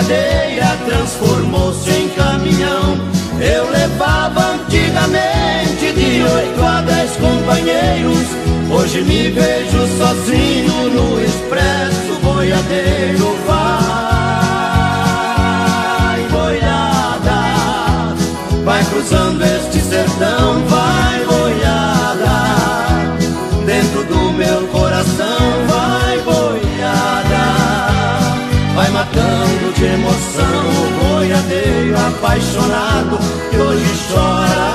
boiadeira transformou-se em caminhão. Eu levava antigamente de 8 a 10 companheiros, hoje me vejo sozinho no expresso boiadeiro. Vai, boiada, vai cruzando este sertão, vai, boiada, dentro do meu coração, vai, boiada, vai matando de emoção o boiadeiro apaixonado que hoje chora